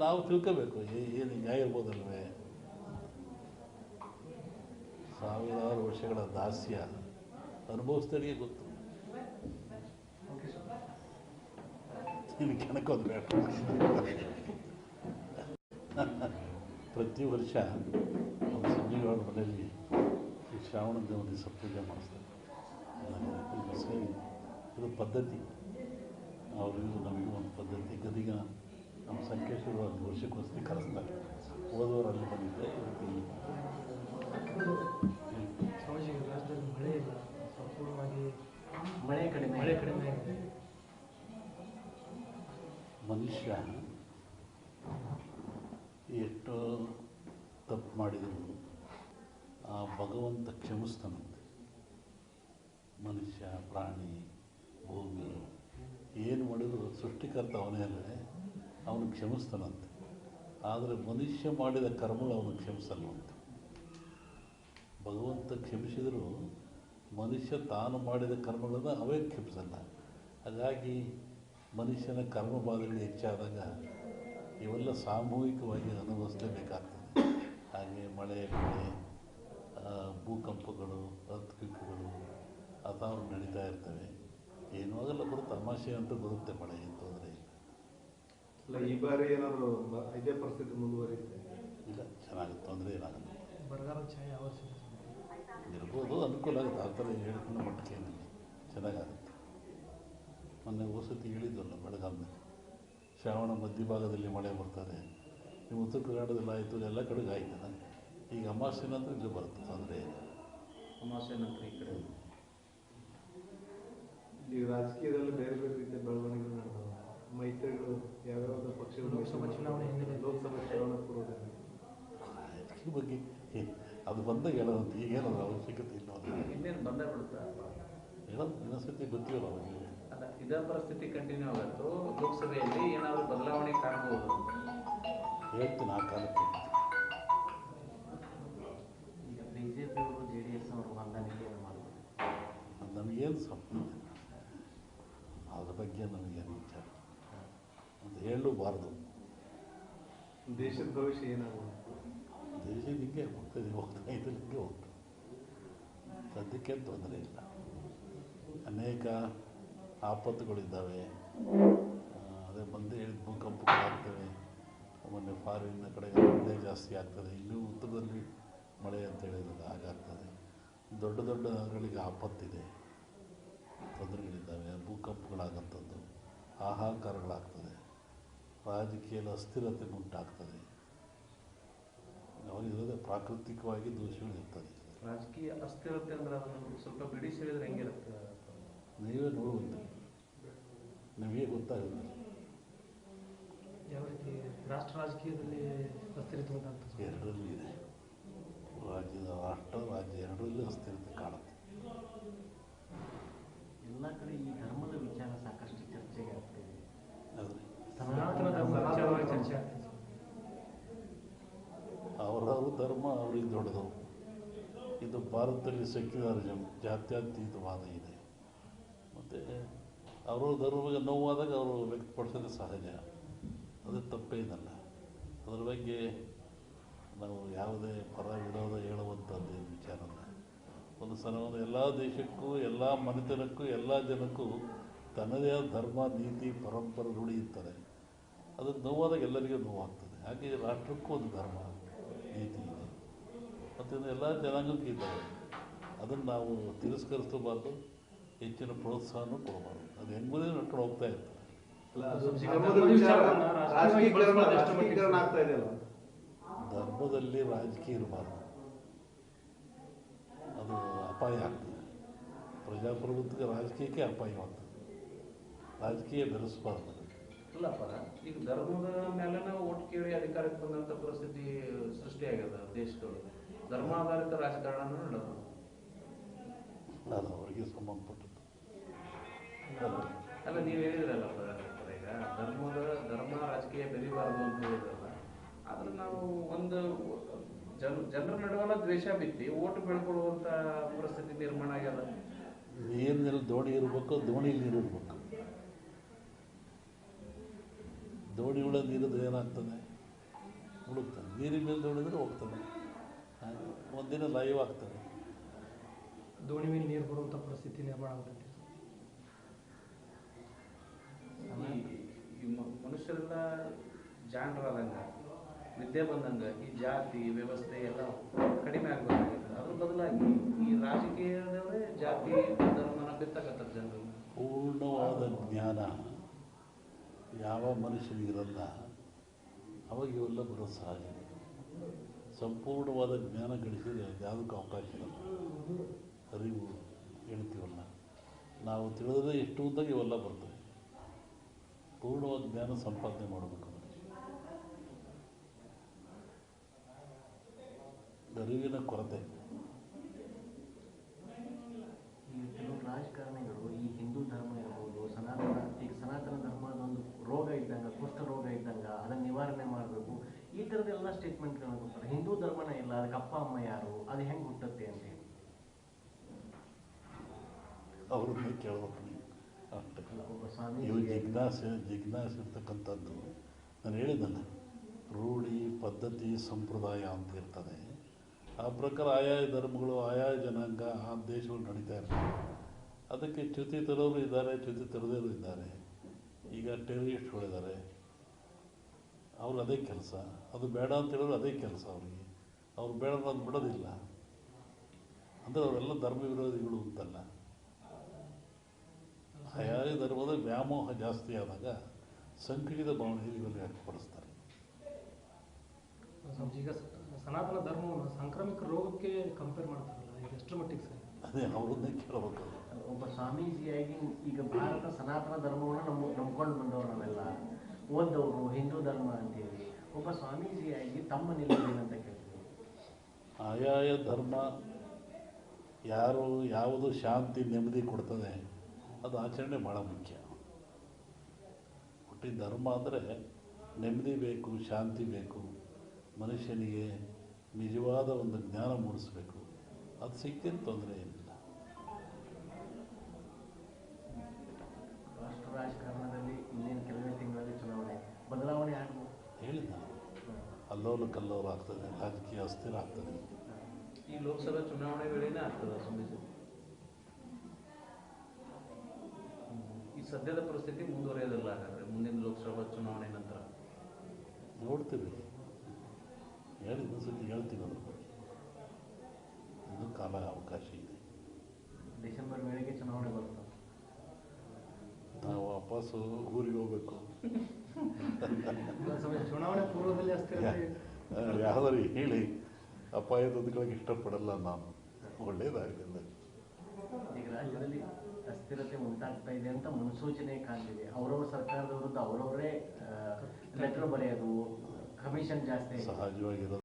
ನಾವು ತಿಳ್ಕೋಬೇಕು ಏನು ನ್ಯಾಯ ಇರ್ಬೋದಲ್ವೇ. ಸಾವಿರಾರು ವರ್ಷಗಳ ದಾಸ್ಯ ಅನುಭವಿಸಿದವರಿಗೆ ಗೊತ್ತು. ಕೆಣಕೋದು ಬೇಡ. ಪ್ರತಿ ವರ್ಷ ನಮ್ಮ ಸಂಜೀವರ ಮನೆಯಲ್ಲಿ ಈ ಶ್ರಾವಣ ದೇವರಿಗೆ ಸಪೂಜೆ ಮಾಡಿಸ್ತಾರೆ. ಇದು ಪದ್ಧತಿ, ಅವರಿಗೂ ನಮಗೂ ಒಂದು ಪದ್ಧತಿ. ಗದಿಗ ನಮ್ಮ ಸಂಕೇಶ್ವರ ಒಂದು ವರ್ಷಕ್ಕೊಂದ್ಸತಿ ಕರೆಸ್ತಾರೆ. ಹೋದವರು ಅಲ್ಲಿ ಬಂದಿದ್ದೆ. ರಾಜ್ಯದಲ್ಲಿ ಮಳೆ ಇಲ್ಲ, ಸಂಪೂರ್ಣವಾಗಿ ಮಳೆ ಕಡಿಮೆ ಆಗಿದೆ. ಮನುಷ್ಯ ಎಷ್ಟೋ ತಪ್ಪು ಮಾಡಿದರು ಆ ಭಗವಂತ ಕ್ಷಮಿಸ್ತಾನಂತೆ. ಮನುಷ್ಯ, ಪ್ರಾಣಿ, ಭೂಮಿ ಏನು ಮಾಡಿದ್ರು ಸೃಷ್ಟಿಕರ್ತ ಅವನೇ ಅಲ್ಲದೆ ಅವನು ಕ್ಷಮಿಸ್ತಾನಂತೆ. ಆದರೆ ಮನುಷ್ಯ ಮಾಡಿದ ಕರ್ಮಗಳು ಅವನು ಕ್ಷಮಿಸಲ್ವಂತೆ. ಭಗವಂತ ಕ್ಷಮಿಸಿದರೂ ಮನುಷ್ಯ ತಾನು ಮಾಡಿದ ಕರ್ಮಗಳನ್ನು ಅವೇ ಕ್ಷಮಿಸಲ್ಲ. ಹಾಗಾಗಿ ಮನುಷ್ಯನ ಕರ್ಮಬಾಧೆಗಳು ಹೆಚ್ಚಾದಾಗ ಇವೆಲ್ಲ ಸಾಮೂಹಿಕವಾಗಿ ಅನುಭವಿಸಲೇಬೇಕಾಗ್ತದೆ. ಹಾಗೆ ಮಳೆ, ಬೆಳೆ, ಭೂಕಂಪಗಳು, ಅರ್ಥಕ್ವೇಕ್ಗಳು ಅಥವಾ ನಡೀತಾ ಇರ್ತವೆ. ಏನೂ ಆಗಲ್ಲ, ಬರುತ್ತೆ. ತಮಾಷೆ ಅಂತ ಬರುತ್ತೆ, ಮಳೆ ಏನು ತೊಂದರೆ ಇಲ್ಲ. ಈ ಬಾರಿ ಏನಾದರೂ ಇದೇ ಪರಿಸ್ಥಿತಿ ಮುಂದುವರಿಯುತ್ತೆ? ಇಲ್ಲ, ಚೆನ್ನಾಗಿ ತೊಂದರೆ ಏನಾಗಲ್ಲ. ಬರಗಾಲ ಛಾಯೆ ಇರ್ಬೋದು, ಅನುಕೂಲ ಆಗುತ್ತೆ. ಆ ಥರ ಹೇಳ್ಕೊಂಡು ಮಟ್ಟಕ್ಕೆ ಏನಿಲ್ಲ, ಚೆನ್ನಾಗಾಗುತ್ತೆ. ಮೊನ್ನೆ ವಸತಿ ಹೇಳಿದ್ವಲ್ಲ, ಬೆಳಗಾವಿನಲ್ಲಿ ಶ್ರಾವಣ ಮಧ್ಯಭಾಗದಲ್ಲಿ ಮಳೆ ಬರ್ತಾರೆ. ನೀವು ಉತ್ತರ ಕರ್ನಾಟಕದಲ್ಲಿ ಆಯಿತು, ಎಲ್ಲ ಕಡೆಗೆ ಆಯ್ತಲ್ಲ. ಈಗ ಅಮಾವಾಸ್ಯೆ ನಂತರ ಇಲ್ಲಿ ಬರುತ್ತೆ, ತೊಂದರೆ ಇಲ್ಲ. ಅಮಾವಾಸ್ಯೆ ನಂತರ ಈ ಕಡೆ ಈಗ ರಾಜಕೀಯದಲ್ಲಿ ಬೇರೆ ಬೇರೆ ರೀತಿಯ ಬೆಳವಣಿಗೆಗಳು ನಡೆದವು. ಮೈತ್ರಿಗಳು ಯಾವ್ಯಾವ ಪಕ್ಷಗಳು ಲೋಕಸಭಾ ಚುನಾವಣೆ ಪೂರ್ವದಲ್ಲಿ ರಾಜಕೀಯ ಬಗ್ಗೆ ಅದು ಬಂದಾಗ ಹೇಳೋದಂತ ಈಗೇನಾದ್ರು ಅವಶ್ಯಕತೆ ಇಲ್ಲ. ಇನ್ನೇನು ಬಂದೇ ಬಿಡುತ್ತಾ ಹೇಳೋದು ಇನ್ನೊಂದ್ಸತಿ ಗೊತ್ತಿಲ್ಲ ಅವಾಗ. ಅಲ್ಲ, ಇದೇ ಪರಿಸ್ಥಿತಿ ಕಂಟಿನ್ಯೂ ಆಗುತ್ತೋ ಲೋಕಸಭೆಯಲ್ಲಿ ಏನಾದರೂ ಬದಲಾವಣೆ ಕಾಣಬಹುದು? ಹೇಳ್ತೀನಿ ಆ ಕಾಲಕ್ಕೆ. ಈಗ ಬಿಜೆಪಿಯವರು JDS ಅವರು ಹೊಂದಾಣಿಕೆ ಮಾಡ್ಬೋದು. ಅದು ನಮಗೇನು ಸಂಬಂಧ, ಅದ್ರ ಬಗ್ಗೆ ನಮಗೇನು ವಿಚಾರ ಅಂತ ಹೇಳಲೂಬಾರ್ದು. ದೇಶದ ಭವಿಷ್ಯ ಏನಾಗುತ್ತೆ? ದೇಶ ಹಿಂಗೆ ಹೋಗ್ತಾ ಹಿಂಗೆ ಹೋಗ್ತದೆ. ಸದ್ಯಕ್ಕೆ ತೊಂದರೆ ಇಲ್ಲ. ಅನೇಕ ಆಪತ್ತುಗಳಿದ್ದಾವೆ. ಅದೇ ಬಂದೇ ಹೇಳಿದ ಭೂಕಂಪಗಳಾಗ್ತವೆ. ಮೊನ್ನೆ ಫಾರಿನ್ನ ಕಡೆ ಮಳೆ ಜಾಸ್ತಿ ಆಗ್ತದೆ. ಇನ್ನೂ ಉತ್ತರದಲ್ಲಿ ಮಳೆ ಅಂತ ಹೇಳಿದಾಗ ಹಾಗಾಗ್ತದೆ. ದೊಡ್ಡ ದೊಡ್ಡ ನಗರಗಳಿಗೆ ಆಪತ್ತಿದೆ, ತೊಂದರೆಗಳಿದ್ದಾವೆ. ಭೂಕಂಪಗಳಾಗಂಥದ್ದು, ಹಾಹಾಕಾರಗಳಾಗ್ತದೆ. ರಾಜಕೀಯದ ಅಸ್ಥಿರತೆ ಉಂಟಾಗ್ತದೆ. ಅವಾಗಿರೋದೇ ಪ್ರಾಕೃತಿಕವಾಗಿ ದೋಷಗಳು ಇರ್ತದೆ. ರಾಜಕೀಯ ಅಸ್ಥಿರತೆ ಅಂದ್ರೆ ಅದನ್ನು ಸ್ವಲ್ಪ ಬಿಡಿಸಿ ಹೇಳಿದ್ರೆ ಹೆಂಗಿರುತ್ತೆ? ನೀವೇ ನೋಡುವಂತೆ ನಿಮಗೆ ಗೊತ್ತಾಗುತ್ತೆ. ಯಾವ ರೀತಿ ರಾಷ್ಟ್ರ ರಾಜಕೀಯದಲ್ಲಿ ಅಸ್ಥಿರತೆ ಉಂಟಂತ? ಎರಡರಲ್ಲೂ ಇದೆ. ರಾಜ್ಯ ಎರಡರಲ್ಲೂ ಅಸ್ಥಿರತೆ ಕಾಣುತ್ತೆ. ಎಲ್ಲ ಕಡೆ ಈ ಧರ್ಮದ ವಿಚಾರ ಸಾಕಷ್ಟು ಚರ್ಚೆಗೆ ಆಗ್ತಿದೆ. ಆದರೆ ಸನಾತನ ಧರ್ಮ ವಿಚಾರವಾಗಿ ಚರ್ಚೆ ಆಗ್ತದೆ. ಅವರವ್ರ ಧರ್ಮ ಅವ್ರಿಗೆ ದೊಡ್ಡದು. ಇದು ಭಾರತದಲ್ಲಿ ಸೆಕ್ಯುಲರಿಸಮ್, ಜಾತ್ಯತೀತವಾದ ಇದೆ. ಮತ್ತು ಅವರ ಧರ್ಮಕ್ಕೆ ನೋವಾದಾಗ ಅವರು ವ್ಯಕ್ತಪಡಿಸೋದು ಸಹಜ, ಅದು ತಪ್ಪೇನಲ್ಲ. ಅದರ ಬಗ್ಗೆ ನಾವು ಯಾವುದೇ ಪರ ವಿರೋಧ ಹೇಳುವಂಥದ್ದು ವಿಚಾರ ಅಲ್ಲ. ಒಂದು ಸಲವನ್ನು ಎಲ್ಲ ದೇಶಕ್ಕೂ, ಎಲ್ಲ ಮನೆತನಕ್ಕೂ, ಎಲ್ಲ ಜನಕ್ಕೂ ತನ್ನದೇ ಆದ ಧರ್ಮ, ನೀತಿ, ಪರಂಪರೆ ರೂಢಿ ಇರ್ತಾರೆ. ಅದು ನೋವಾದಾಗ ಎಲ್ಲರಿಗೂ ನೋವಾಗ್ತದೆ. ಹಾಗೆ ರಾಷ್ಟ್ರಕ್ಕೂ ಒಂದು ಧರ್ಮ, ನೀತಿ ಇದೆ ಮತ್ತು ಎಲ್ಲ ಜನಾಂಗಕ್ಕೂ ಇದ್ದಾವೆ. ಅದನ್ನು ನಾವು ತಿರಸ್ಕರಿಸಬಾರ್ದು, ಹೆಚ್ಚಿನ ಪ್ರೋತ್ಸಾಹನೂ ಕೊಡಬಾರ್ದು. ಅದು ಹೆಂಗುದೇ ನಡ್ಕೊಂಡು ಹೋಗ್ತಾ ಇರ್ತದೆ. ರಾಜಕೀಕರಣ ಆಗ್ತಾ ಇದೆಯಲ್ಲ, ಧರ್ಮದಲ್ಲಿ ರಾಜಕೀಯ ಇರಬಾರ್ದು, ಅದು ಅಪಾಯ ಆಗ್ತದೆ. ಪ್ರಜಾಪ್ರಭುತ್ವಕ್ಕೆ ರಾಜಕೀಯಕ್ಕೆ ಅಪಾಯವಾಗ್ತದೆ. ರಾಜಕೀಯ ಬೆರೆಸಬಾರ್ದು. ಇಲ್ಲಪ್ಪ, ಈಗ ಧರ್ಮದ ಮೇಲೆ ನಾವು ಓಟ್ ಕೇಳಿ ಅಧಿಕಾರಕ್ಕೆ ಬಂದಂಥ ಪರಿಸ್ಥಿತಿ ಸೃಷ್ಟಿಯಾಗ್ಯದ ದೇಶದೊಳಗೆ. ಧರ್ಮಾಧಾರಿತ ರಾಜಕಾರಣ ನಡೆದು ಅದು ಅವರಿಗೆ ಸಂಬಂಧಪಟ್ಟದ್ದು. ಅಲ್ಲ, ನೀವು ಹೇಳಿದ್ರಲ್ಲಪ್ಪ ಈಗ ಧರ್ಮ ರಾಜಕೀಯ ಬೆರಿಬಾರ್ದು ಅಂತ ಹೇಳಿದ್ರಲ್ಲ. ಆದ್ರೆ ನಾವು ಒಂದು ಜನರ ನಡುವಲ್ಲ ದ್ವೇಷ ಬಿತ್ತಿ ಓಟು ಬೆಳ್ಕೊಳ್ಳುವಂಥ ಪರಿಸ್ಥಿತಿ ನಿರ್ಮಾಣ ಆಗ್ಯದ. ನೀರಿನಲ್ಲಿ ದೋಣಿ ಇರಬೇಕು, ದೋಣಿಲಿ ನೀರು ಇರಬೇಕು. ದೋಣಿ ಒಳಗೆ ನೀರಿದ್ರೆ ಏನಾಗ್ತದೆ? ಹುಡುಕ್ತಾನೆ, ನೀರಿನ ಮೇಲೆ ದೋಣಿದ್ರೆ ಹೋಗ್ತಾನೆ, ಹಾಗೆ ಒಂದಿನ ಲೈವ್ ಆಗ್ತಾನೆ. ದೋಣಿ ಮೇಲೆ ನೀರು ಬರುವಂಥ ಪರಿಸ್ಥಿತಿ ನಿರ್ಮಾಣ ಆಗುತ್ತೆ. ಈ ಮನುಷ್ಯರೆಲ್ಲ ಜಾಣರಾದಂಗ ವಿದ್ಯೆ ಬಂದಂಗ ಈ ಜಾತಿ ವ್ಯವಸ್ಥೆ ಎಲ್ಲ ಕಡಿಮೆ ಆಗಬೇಕಾಗಿದೆ. ಅದ್ರ ಬದಲಾಗಿ ಈ ರಾಜಕೀಯದವರೇ ಜಾತಿ ಧರ್ಮನ ಬಿತ್ತಕತ್ತಾರ ಜನರು. ಪೂರ್ಣವಾದ ಜ್ಞಾನ ಯಾವ ಮನುಷ್ಯನಿಗಿರಲ್ಲ, ಅವಾಗ ಇವೆಲ್ಲ ಬರೋದು ಸಹಜ. ಸಂಪೂರ್ಣವಾದ ಜ್ಞಾನ ಗಳಿಸಿದರೆ ಯಾವುದಕ್ಕೂ ಅವಕಾಶ ಇರಲ್ಲ. ಅರಿವು ಹೇಳ್ತೀವಲ್ಲ, ನಾವು ತಿಳಿದ್ರೆ ಎಷ್ಟು ಅಂದಾಗ ಇವೆಲ್ಲ ಬರ್ತವೆ. ಪೂರ್ಣವಾದ ಜ್ಞಾನ ಸಂಪಾದನೆ ಮಾಡಬೇಕು. ಅರಿವಿನ ಕೊರತೆ. ಈ ಕೆಲವು ರಾಜಕಾರಣಿಗಳು ಈ ಹಿಂದೂ ಧರ್ಮ ಇರ್ಬೋದು, ಸನಾತನ ಧರ್ಮದ ಒಂದು ರೋಗ ಇದ್ದಂಗೆ, ಕುಷ್ಠ ರೋಗ ಇದ್ದಂಗೆ ಅದನ್ನು ನಿವಾರಣೆ ಮಾಡಬೇಕು, ಈ ಥರದ್ದೆಲ್ಲ ಸ್ಟೇಟ್ಮೆಂಟ್ಗಳನ್ನ ಕೊಡ್ತಾರೆ. ಹಿಂದೂ ಧರ್ಮನೇ ಇಲ್ಲ, ಅದಕ್ಕೆ ಅಪ್ಪ ಅಮ್ಮ ಯಾರು, ಅದು ಹೆಂಗೆ ಹುಟ್ಟುತ್ತೆ ಅಂತೇಳಿ ಅವ್ರನ್ನ ಕೇಳಬೇಕು ನೀವು ಅಷ್ಟೇ. ಒಬ್ಬ ಸ್ವಾಮಿ ಇವು ಜಿಜ್ಞಾಸಿರ್ತಕ್ಕಂಥದ್ದು ನಾನು ಹೇಳಿದ್ದಲ್ಲ, ರೂಢಿ ಪದ್ಧತಿ ಸಂಪ್ರದಾಯ ಅಂತ ಇರ್ತದೆ. ಆ ಪ್ರಕಾರ ಆಯಾಯ ಧರ್ಮಗಳು ಆಯಾಯ ಜನಾಂಗ ಆ ದೇಶಗಳು ನಡೀತಾ ಇರ್ತವೆ. ಅದಕ್ಕೆ ಚ್ಯುತಿ ತರೋರು ಇದ್ದಾರೆ, ಚ್ಯುತಿ ತರದೇರು ಇದ್ದಾರೆ. ಈಗ ಟೆರರಿಸ್ಟ್ಗಳಿದ್ದಾರೆ, ಅವ್ರು ಅದೇ ಕೆಲಸ. ಅದು ಬೇಡ ಅಂತ ಹೇಳೋರು ಅದೇ ಕೆಲಸ ಅವರಿಗೆ. ಅವ್ರು ಬೇಡ ಅದು ಬಿಡೋದಿಲ್ಲ ಅಂದರೆ ಅವರೆಲ್ಲ ಧರ್ಮ ವಿರೋಧಿಗಳು ಅಂತಲ್ಲ. ಆಯಾಯ ಧರ್ಮದ ವ್ಯಾಮೋಹ ಜಾಸ್ತಿ ಆದಾಗ ಸಂಕುಚಿತ ಭಾವನೆಯಲ್ಲಿ ಇವೆಲ್ಲ ವ್ಯಕ್ತಪಡಿಸ್ತಾರೆ. ಈಗ ಸನಾತನ ಧರ್ಮವನ್ನು ಸಾಂಕ್ರಾಮಿಕ ರೋಗಕ್ಕೆ ಕಂಪೇರ್ ಮಾಡ್ತಾರಲ್ಲ, ಈಗ ಎಷ್ಟರ ಮಟ್ಟಿಗೆ ಸರ್? ಅದೇ ಅವ್ರನ್ನೇ ಕೇಳಬೇಕು. ಒಬ್ಬ ಸ್ವಾಮೀಜಿಯಾಗಿ ಈಗ ಭಾರತ ಸನಾತನ ಧರ್ಮವನ್ನು ನಂಬ್ಕೊಂಡು ಬಂದವರು ನಾವೆಲ್ಲ, ಓದ್ದವರು ಹಿಂದೂ ಧರ್ಮ ಅಂತೇಳಿ, ಒಬ್ಬ ಸ್ವಾಮೀಜಿಯಾಗಿ ತಮ್ಮ ನಿಲುವೇನಂತ ಕೇಳ್ತೀವಿ. ಆಯಾಯ ಧರ್ಮ ಯಾವುದು ಶಾಂತಿ ನೆಮ್ಮದಿ ಕೊಡ್ತದೆ ಅದು ಆಚರಣೆ ಭಾಳ ಮುಖ್ಯ. ಹುಟ್ಟಿ ಧರ್ಮ ಅಂದರೆ ನೆಮ್ಮದಿ ಬೇಕು, ಶಾಂತಿ ಬೇಕು, ಮನುಷ್ಯನಿಗೆ ನಿಜವಾದ ಒಂದು ಜ್ಞಾನ ಮೂಡಿಸ್ಬೇಕು. ಅದು ಸಿಕ್ಕಿದ ತೊಂದರೆ ಏನಿಲ್ಲ. ರಾಷ್ಟ್ರ ರಾಜಕಾರಣದಲ್ಲಿ ಇನ್ನೇನು ಕೆಲವೇ ತಿಂಗಳಲ್ಲಿ ಚುನಾವಣೆ ಬದಲಾವಣೆ ಆಗ್ಬೋದು. ಹೇಳಿದ ಅಲ್ಲೋಲ ಕಲ್ಲೋಲ ಆಗ್ತದೆ, ರಾಜಕೀಯ ಅಸ್ಥಿರ ಆಗ್ತದೆ. ಈ ಲೋಕಸಭಾ ಚುನಾವಣೆ ವೇಳೆನೇ ಆಗ್ತದೆ ಸ್ವಾಮೀಜಿ. ಈ ಸದ್ಯದ ಪರಿಸ್ಥಿತಿ ಮುಂದುವರಿಯೋದಿಲ್ಲ ಹಾಗಾದ್ರೆ ಮುಂದಿನ ಲೋಕಸಭಾ ಚುನಾವಣೆ ನಂತರ ನೋಡ್ತೀವಿ. ಹೇಳಿದ ಸತಿ ಹೇಳ್ತೀವಿ ಅದ್ರ ಬಗ್ಗೆ. ಇನ್ನೂ ಕಾಲ ಅವಕಾಶ ಇದೆ. ಡಿಸೆಂಬರ್ ವೇಳೆಗೆ ಚುನಾವಣೆ ಬರ್ತದೆ. ನಾವು ವಾಪಸ್ಸು ಊರಿಗೆ ಹೋಗ್ಬೇಕು. ಚುನಾವಣೆ ಪೂರ್ವದಲ್ಲಿ ಅಸ್ಥಿರತೆ ಯಾವ್ದಾರು ಹೇಳಿ ಅಪಾಯ ತಂದುಕೊಳ್ಳೋಕೆ ಇಷ್ಟಪಡಲ್ಲ ನಾನು. ಒಳ್ಳೇದಾಗಲಿಲ್ಲ. ಈಗ ರಾಜ್ಯದಲ್ಲಿ ಅಸ್ಥಿರತೆ ಉಂಟಾಗ್ತಾ ಇದೆ ಅಂತ ಮುನ್ಸೂಚನೆ ಕಾಣ್ತಿದೆ. ಅವರವ್ರ ಸರ್ಕಾರದ ವಿರುದ್ಧ ಅವರವರೇ ಲೆಟರ್ ಬರೆಯೋದು, ಕಮಿಷನ್ ಜಾಸ್ತಿ ಸಹಜವಾಗಿರೋದು.